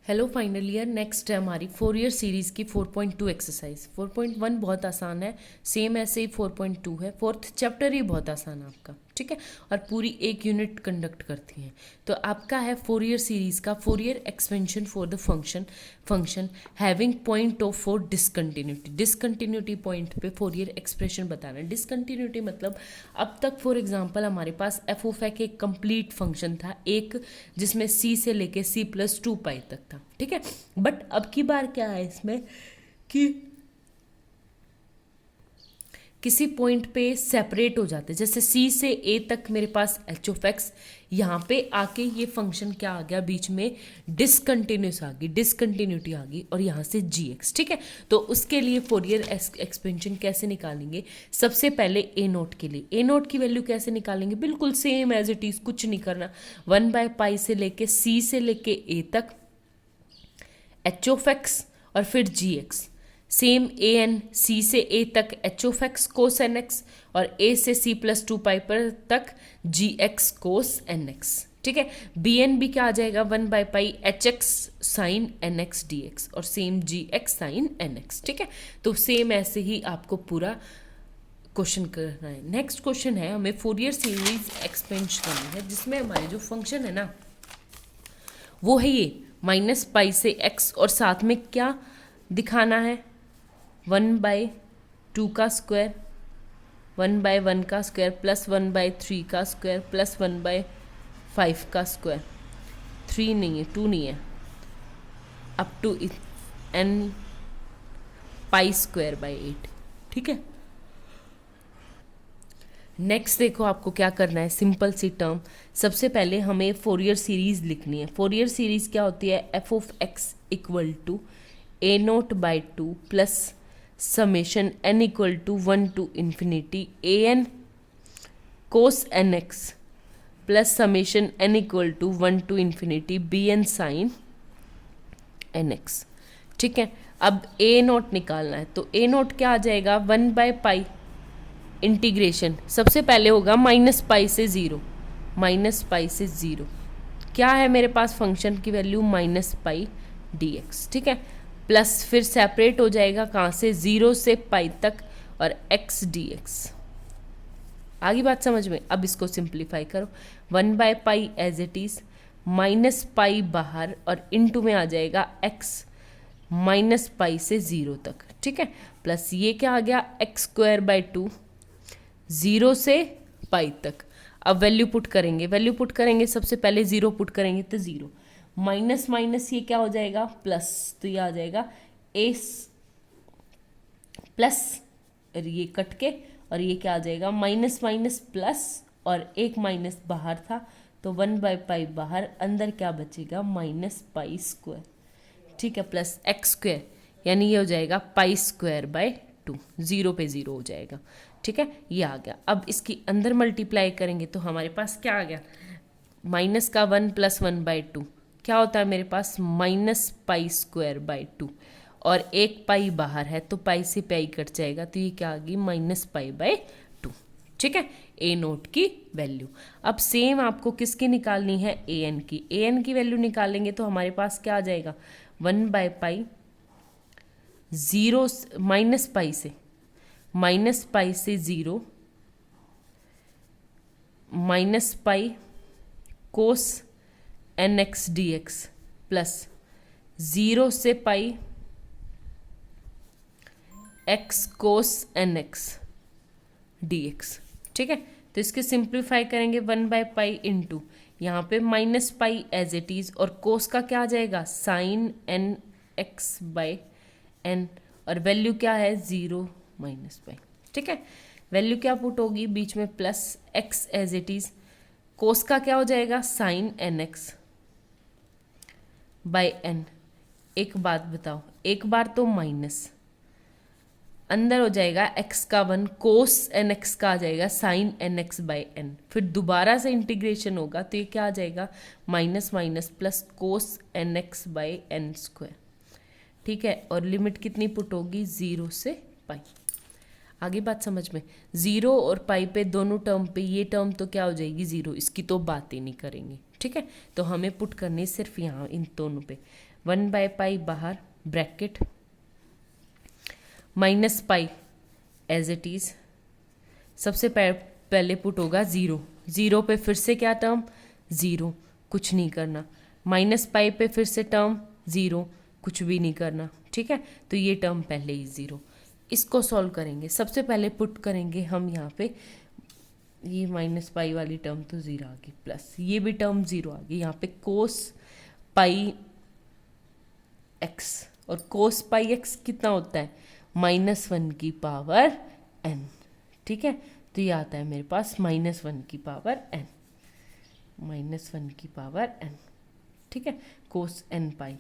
Hello final year. Next है हमारी 4 year series की 4.2 एक्सरसाइज। 4.1 बहुत आसान है, सेम ऐसे ही 4.2 है। फोर्थ चैप्टर ही बहुत आसान है आपका, ठीक है, और पूरी एक यूनिट कंडक्ट करती हैं। तो आपका है 4 ईयर सीरीज़ का 4 year expansion for the function having point of for discontinuity. Discontinuity point पे 4 ईयर एक्सप्रेशन बताना है। डिसकंटिन्यूटी मतलब अब तक फॉर एग्जांपल हमारे पास एफ ऑफ एक्स एक कंप्लीट फंक्शन था, एक जिसमें सी से लेके C+2π तक था, ठीक है। बट अब की बार क्या है इसमें कि किसी पॉइंट पे सेपरेट हो जाते, जैसे C से A तक मेरे पास एच ऑफ एक्स, यहाँ पे आके ये फंक्शन क्या आ गया, बीच में डिसकंटिन्यूस आ गई, डिसकंटिन्यूटी आ गई, और यहाँ से GX, ठीक है। तो उसके लिए 4 ईयर एक्सपेंशन कैसे निकालेंगे? सबसे पहले A नोट के लिए A नोट की वैल्यू कैसे निकालेंगे? बिल्कुल सेम एज इट इज, कुछ नहीं करना। 1/π से लेके C से लेके A तक एच ऑफ एक्स और फिर GX, सेम an C से A तक h of x cos n x, और A से C+2π पर तक GX कोस एन एक्स, ठीक है। bn भी क्या आ जाएगा, 1/π hx sine n x dx, और same GX sine n x, ठीक है। तो सेम ऐसे ही आपको पूरा क्वेश्चन करना है। नेक्स्ट क्वेश्चन है, हमें 4 ईयर सीरीज एक्सपेंड करनी है, जिसमें हमारे जो फंक्शन है ना वो है ये -π से x, और साथ में क्या दिखाना है, 1/2 का स्क्वायर, 1/1 का स्क्वायर, प्लस 1/3 का स्क्वायर, प्लस 1/5 का स्क्वायर। 3 नहीं है, 2 नहीं है, अप टू n π²/8, ठीक है। नेक्स्ट देखो आपको क्या करना है, सिंपल सी टर्म। सबसे पहले हमें 4 ईयर सीरीज लिखनी है। 4 ईयर सीरीज क्या होती है, F of x equal to a0/2 plus summation n equal to 1 to infinity an cos n x plus summation n equal to 1 to infinity bn sine n x, ठीक है। अब a0 निकालना है, तो a0 क्या आ जाएगा, 1/π इंटीग्रेशन सबसे पहले होगा -π से 0, -π से 0 क्या है मेरे पास फंक्शन की वैल्यू -π dx, ठीक है। प्लस फिर सेपरेट हो जाएगा कहाँ से, 0 से π तक, और x dx। आगे बात समझ में? अब इसको सिंप्लीफाई करो, 1/π एज इट इज, -π बाहर, और इनटू में आ जाएगा x -π से 0 तक, ठीक है। प्लस ये क्या आ गया, x²/2 0 से π तक। अब वैल्यू पुट करेंगे, सबसे पहले 0 पुट करेंगे तो 0, माइनस माइनस ये क्या हो जाएगा, प्लस, तो ये आ जाएगा a प्लस, और ये कट के, और ये क्या आ जाएगा, माइनस माइनस प्लस, और एक माइनस बाहर था तो 1/π बाहर, अंदर क्या बचेगा, -π², ठीक है, प्लस x², यानी ये हो जाएगा π²/2, 0 पे 0 हो जाएगा, ठीक है। ये आ गया। अब इसकी अंदर मल्टीप्लाई करेंगे तो हमारे पास क्या आ गया, माइनस का 1 प्लस 1/2 क्या होता है मेरे पास, -π²/2, और एक पाई बाहर है तो पाई से पाई कट जाएगा, तो ये क्या आ गई, -π/2, ठीक है। a नोट की वैल्यू। अब सेम आपको किसकी निकालनी है, an की। an की वैल्यू निकालेंगे तो हमारे पास क्या आ जाएगा, 1/π 0 -π से -π से 0 -π कोस एन एक्स dx प्लस 0 से π x कोस एन एक्स dx, ठीक है। तो इसके सिंप्लीफाई करेंगे, 1/π इंटू यहाँ पे -π एज इट इज, और कोस का क्या आ जाएगा, sine n x by n, और वैल्यू क्या है, 0 -π, ठीक है। वैल्यू क्या पुट होगी, बीच में plus x as it is, cos का क्या हो जाएगा, sine n x by n. एक बात बताओ, एक बार तो माइनस, अंदर हो जाएगा x का 1, कोस एन एक्स का आ जाएगा sine n x by n, फिर दोबारा से इंटीग्रेशन होगा तो ये क्या आ जाएगा, minus minus plus cos n x by n square, ठीक है। और लिमिट कितनी पुट होगी, 0 से π। आगे बात समझ में, 0 और π पे दोनों टर्म पे ये टर्म तो क्या हो जाएगी, 0, इसकी तो बात ही नहीं करेंगे, ठीक। ठीक है। तो हमें पुट करनी सिर्फ यहाँ इन दोनों पे, 1/π बाहर bracket minus pi as it is. सबसे पहले पुट होगा 0, 0 पे फिर से क्या टर्म 0, कुछ नहीं करना। -π पे फिर से टर्म 0, कुछ भी नहीं करना, ठीक है। तो ये टर्म पहले ही 0। इसको सॉल्व करेंगे, सबसे पहले पुट करेंगे हम यहाँ पे, ये -π वाली टर्म तो 0 आ गई, प्लस ये भी टर्म 0 आ गई। यहाँ पे cos πx, और cos πx कितना होता है -1 की पावर n, ठीक है। तो ये आता है मेरे पास -1 की पावर n, -1 की पावर n, ठीक है। cos nπ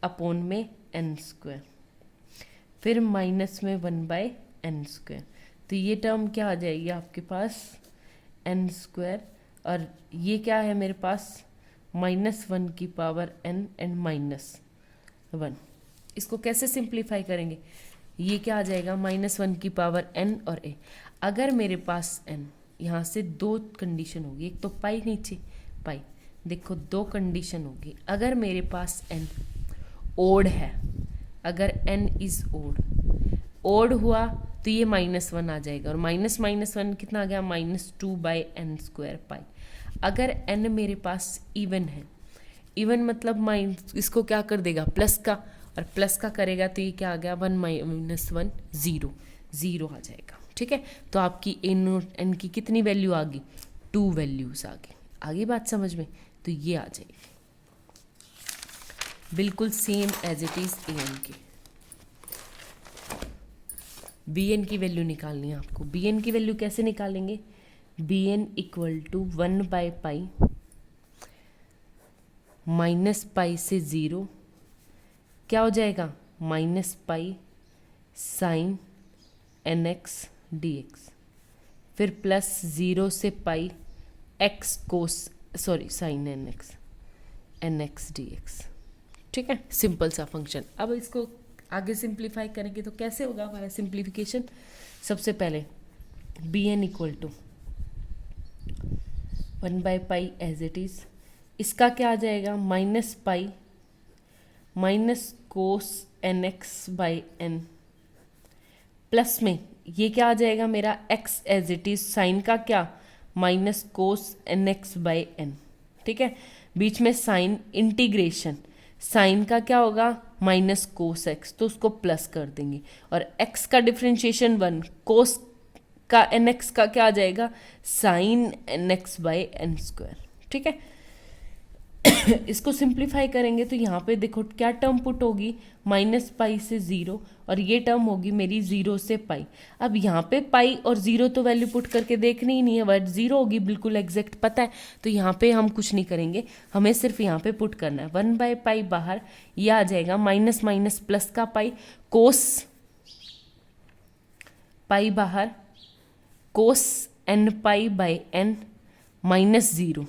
अपॉन में n², फिर माइनस में 1/n²। तो ये टर्म क्या आ जाएगी आपके पास n², और ये क्या है मेरे पास -1 की पावर n एंड -1। इसको कैसे सिंप्लीफाई करेंगे, ये क्या आ जाएगा -1 की पावर n और a। अगर मेरे पास n, यहाँ से दो कंडीशन होगी, एक तो पाई नीचे पाई, देखो दो कंडीशन होगी। अगर मेरे पास n ओड है, अगर n इज ओड हुआ तो ये -1 आ जाएगा, और -1 कितना आ गया -2/n² पाई। अगर n मेरे पास इवन है, इवन मतलब इसको क्या कर देगा प्लस का, और प्लस का करेगा तो ये क्या आ गया 1 -1 0, 0 आ जाएगा, ठीक है। तो आपकी n की कितनी वैल्यू आ गई 2 वैल्यूज आ गई। आगे बात समझ में, तो ये आ जाएगी बिल्कुल same as it is an की। bn की वैल्यू निकालनी है आपको। bn की वैल्यू कैसे निकालेंगे, bn इक्वल टू 1/π -π से 0 क्या हो जाएगा -π sin nx dx, फिर प्लस 0 से पाई x कोस sin nx dx, ठीक है। सिंपल सा फंक्शन। अब इसको आगे सिंप्लीफाई करेंगे तो कैसे होगा हमारा सिंप्लीफिकेशन। सबसे पहले bn equal to 1/π as it is, इसका क्या आ जाएगा -π माइनस कोस nx/n, प्लस में ये क्या आ जाएगा मेरा x as it is, sine का क्या माइनस कोस nx/n, ठीक है। बीच में साइन इंटीग्रेशन, साइन का क्या होगा माइनस कोस x, तो उसको प्लस कर देंगे, और x का डिफ्रेंशिएशन 1, कोस का nx का क्या आ जाएगा साइन nx/n², ठीक है। इसको सिंप्लीफाई करेंगे तो यहाँ पे देखो क्या टर्म पुट होगी -π से 0, और ये टर्म होगी मेरी 0 से पाई। अब यहाँ पे पाई और 0 तो वैल्यू पुट करके देखनी ही नहीं है, बट 0 होगी बिल्कुल एग्जैक्ट पता है। तो यहाँ पे हम कुछ नहीं करेंगे, हमें सिर्फ यहाँ पे पुट करना है 1/π बाहर, ये आ जाएगा माइनस माइनस प्लस का पाई, कोस पाई बाहर, कोस nπ/n -0,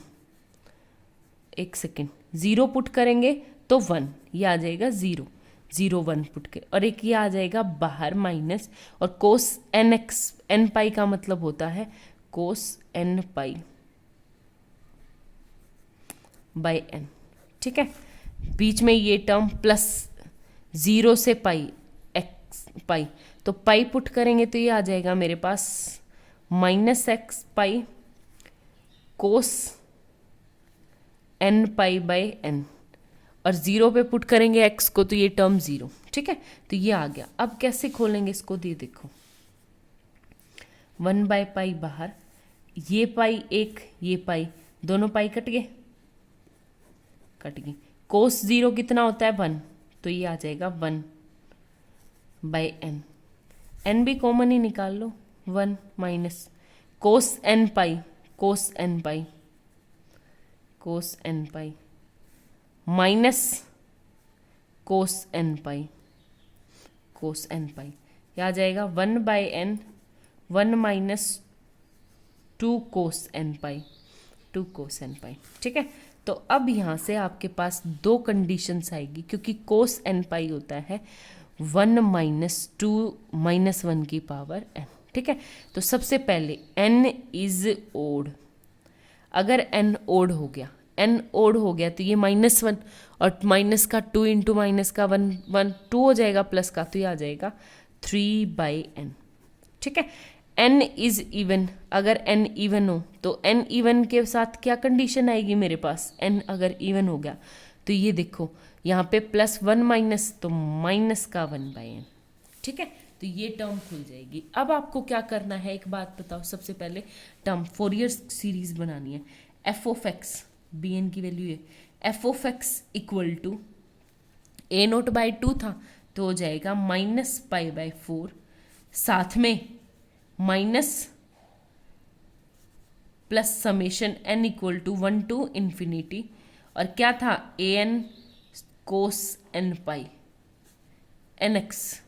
एक सेकेंड 0 पुट करेंगे तो 1, ये आ जाएगा 0, 0 1 पुट के, और एक ये आ जाएगा बाहर माइनस, और कोस nπ का मतलब होता है कोस nπ/n, ठीक है। बीच में ये टर्म प्लस 0 से पाई x तो पाई पुट करेंगे तो ये आ जाएगा मेरे पास -x कोस nπ/n, और 0 पे पुट करेंगे x को तो ये टर्म 0, ठीक है। तो ये आ गया। अब कैसे खोलेंगे इसको, ये देखो 1/π बाहर, ये पाई एक, ये पाई, दोनों पाई कट गए, कोस 0 कितना होता है 1, तो ये आ जाएगा 1/n, n भी कॉमन ही निकाल लो, 1 माइनस कोस nπ, कोस nπ माइनस कोस nπ, ये आ जाएगा 1/n, 1 माइनस 2 कोस nπ, ठीक है। तो अब यहाँ से आपके पास दो कंडीशंस आएगी, क्योंकि कोस nπ होता है 1 माइनस 2 -1 की पावर n, ठीक है। तो सबसे पहले n इज ओड, अगर n ओड हो गया, n ओड हो गया तो ये -1 और माइनस का 2 इंटू माइनस का 1 1 2 हो जाएगा, प्लस का तो ये आ जाएगा 3/n। ठीक है, n इज इवन, अगर n इवन हो तो n इवन के साथ क्या कंडीशन आएगी मेरे पास, n अगर इवन हो गया तो ये देखो यहाँ पे +1 माइनस तो माइनस का 1/n। ठीक है, तो ये टर्म खुल जाएगी। अब आपको क्या करना है, एक बात बताओ, सबसे पहले टर्म फोरियर सीरीज बनानी है। F of X, B N की वैल्यू है, F of x equal to a0/2 था तो हो जाएगा -π/4, साथ में minus plus summation n equal to 1 to ∞, और क्या था an cos n pi nx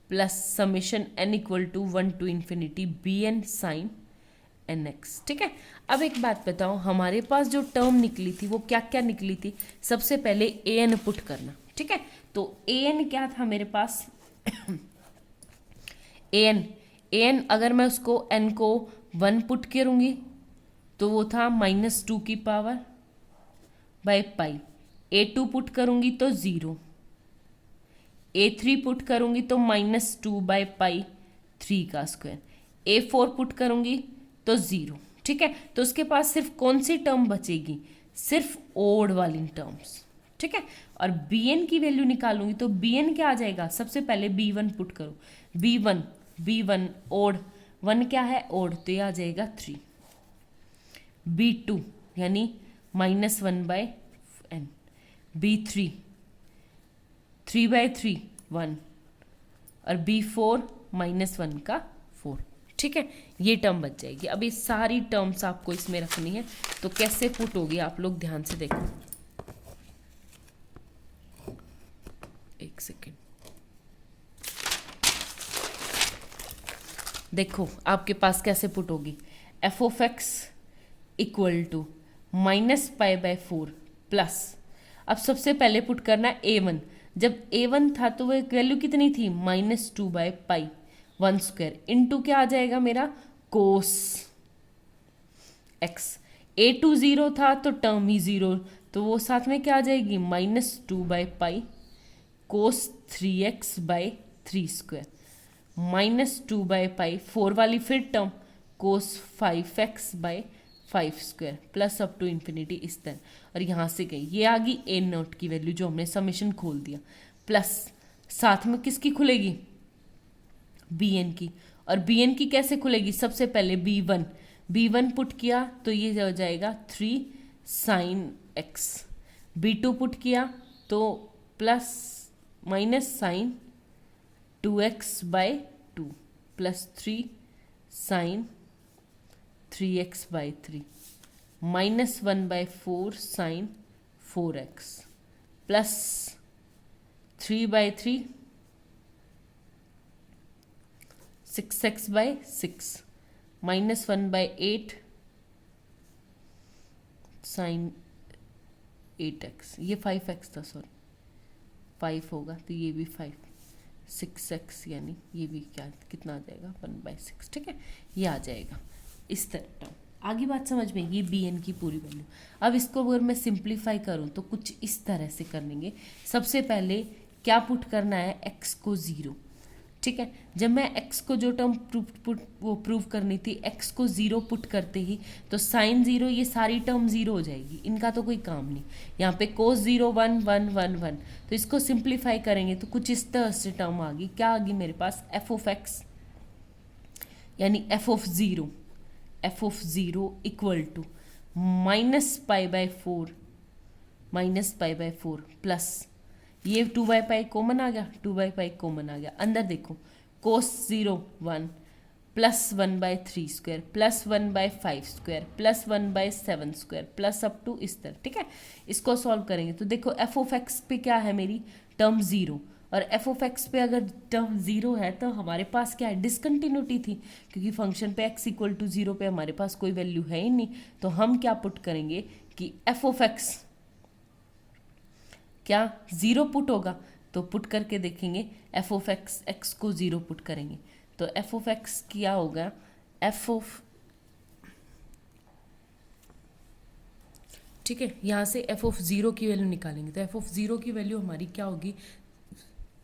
plus summation n equal to 1 to ∞ bn sine nx। ठीक है, अब एक बात बताओ, हमारे पास जो टर्म निकली थी वो क्या क्या निकली थी। सबसे पहले an पुट करना। ठीक है, तो an क्या था मेरे पास an अगर मैं उसको n को 1 पुट करूंगी तो वो था -2 की power by pi, a2 put करूंगी तो 0, a3 पुट करूंगी तो -2/पाई 3 का स्क्वायर, a4 पुट करूंगी तो 0। ठीक है, तो उसके पास सिर्फ कौन सी टर्म बचेगी, सिर्फ ओड वाली टर्म्स। ठीक है, और bn की वैल्यू निकालूंगी तो bn क्या आ जाएगा, सबसे पहले b1 पुट करो, b1 ओड, 1 क्या है ओड तो ये आ जाएगा 3, b2 यानी -1/n, b3 3/3 1, और b4 -1 का 4। ठीक है, ये टर्म बच जाएगी। अब ये सारी टर्म्स आपको इसमें रखनी है, तो कैसे पुट होगी आप लोग ध्यान से देखो, एक सेकेंड देखो आपके पास कैसे पुट होगी। F of x equal to -π/4 plus, अब सबसे पहले पुट करना a1, जब a1 था तो वो एक वैल्यू कितनी थी -2/पाई 1 स्क्वायर इंटू क्या आ जाएगा मेरा कोस x, a2 0 था तो टर्म ही 0 तो वो साथ में क्या आ जाएगी -2/पाई कोस 3x/3 स्क्वायर, -2/पाई 4 वाली फिर term cos 5x/5 square plus up to infinity इस तरह, और यहाँ से गई ये आ गई a0 की वैल्यू जो हमने समेशन खोल दिया, प्लस साथ में किसकी खुलेगी bn की, और bn की कैसे खुलेगी, सबसे पहले b1 पुट किया तो ये हो जाएगा 3 साइन x, b2 पुट किया तो plus minus sine 2x/2 plus 3 sine 3x/3 -1/4 sine 4x plus 3/3 6x/6 -1/8 sine 8x, ये 5x था सॉरी 5 होगा तो ये भी 5 6x यानी ये भी क्या कितना आ जाएगा 1/6। ठीक है, ये आ जाएगा इस तरह। आगे बात समझ में, ये bn की पूरी वैल्यू। अब इसको अगर मैं सिंप्लीफाई करूं तो कुछ इस तरह से करेंगे। सबसे पहले क्या पुट करना है, x को 0। ठीक है, जब मैं x को जो टर्म प्रूव करनी थी, x को 0 पुट करते ही तो साइन 0 ये सारी टर्म 0 हो जाएगी, इनका तो कोई काम नहीं। यहाँ पे कोस 0 1 1 1 1, तो इसको सिंप्लीफाई करेंगे तो कुछ इस तरह से टर्म आ गई। क्या आ गई मेरे पास, एफ ऑफ एक्स यानी f of 0 equal to -π/4 plus ये 2/पाई कॉमन आ गया, 2/पाई कॉमन आ गया, अंदर देखो cos 0 1 plus 1/3 square plus 1/5 square plus 1/7 square plus up to इस तरह। ठीक है, इसको सॉल्व करेंगे तो देखो एफ ऑफ एक्स पे क्या है मेरी टर्म 0, और एफ ऑफ एक्स पे अगर टर्म 0 है तो हमारे पास क्या है, डिसकंटिन्यूटी थी, क्योंकि फंक्शन पे x इक्वल टू 0 पे हमारे पास कोई वैल्यू है ही नहीं। तो हम क्या पुट करेंगे कि एफ ऑफ एक्स क्या 0 पुट होगा, तो पुट करके देखेंगे एफ ऑफ एक्स को 0 पुट करेंगे तो एफ ऑफ एक्स क्या होगा, एफ ऑफ ठीक है, यहाँ से एफ ऑफ ज़ीरो की वैल्यू निकालेंगे, तो एफ ऑफ ज़ीरो की वैल्यू हमारी क्या होगी,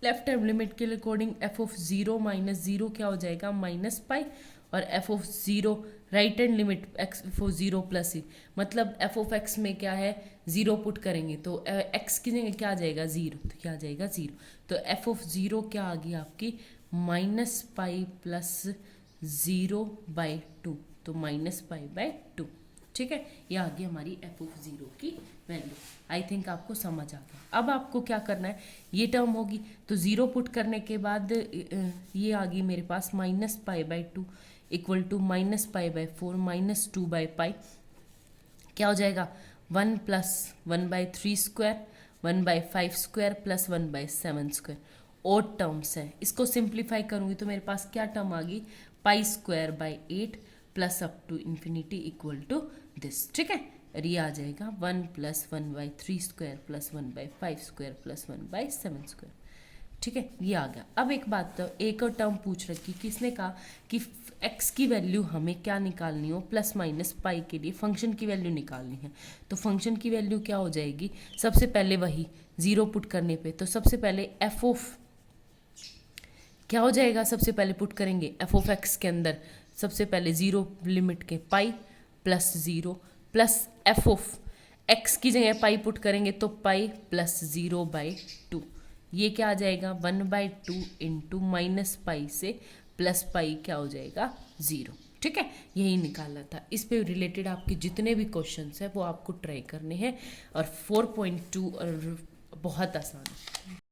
लेफ्ट हैंड लिमिट के according f of zero minus zero क्या हो जाएगा, माइनस पाई, और f of zero right hand limit x for zero plus ही, मतलब एफ ऑफ एक्स में क्या है, ज़ीरो पुट करेंगे तो एक्स की जगह क्या आ जाएगा, ज़ीरो, तो क्या आ जाएगा, ज़ीरो, तो एफ ऑफ ज़ीरो क्या आ गई आपकी, minus pi plus zero by two, तो माइनस पाई बाई टू। ठीक है, ये आ गई हमारी एफ ऑफ ज़ीरो की वैल्यू। आई थिंक आपको समझ आ गया। अब आपको क्या करना है, ये टर्म होगी तो ज़ीरो पुट करने के बाद ये आ गई मेरे पास minus pi by two equal to minus pi by four minus two by pi, क्या हो जाएगा, one plus one by three square, one by five square plus one by seven square. Odd terms है, इसको simplify करूँगी तो मेरे पास क्या term आ गई, pi square by eight plus up to infinity equal to this. ठीक है, और ये आ जाएगा one plus one by three square plus one by five square plus one by seven square. ठीक है, ये आ गया। अब एक बात, तो एक और टर्म पूछ रखी, किसने कहा कि x की वैल्यू हमें क्या निकालनी हो, प्लस माइनस पाई के लिए फंक्शन की वैल्यू निकालनी है। तो फंक्शन की वैल्यू क्या हो जाएगी, सबसे पहले वही ज़ीरो पुट करने पे, तो सबसे पहले एफ ऑफ क्या हो जाएगा, सबसे पहले पुट करेंगे एफ ऑफ एक्स के अंदर, सबसे पहले ज़ीरो लिमिट के pi plus zero plus F of x की जगह पाई पुट करेंगे तो pi plus zero by two, ये क्या आ जाएगा, one by two into minus pi से प्लस पाई क्या हो जाएगा, ज़ीरो। ठीक है, यही निकालना था। इस पे रिलेटेड आपके जितने भी क्वेश्चंस हैं वो आपको ट्राई करने हैं, और 4.2 और बहुत आसान है।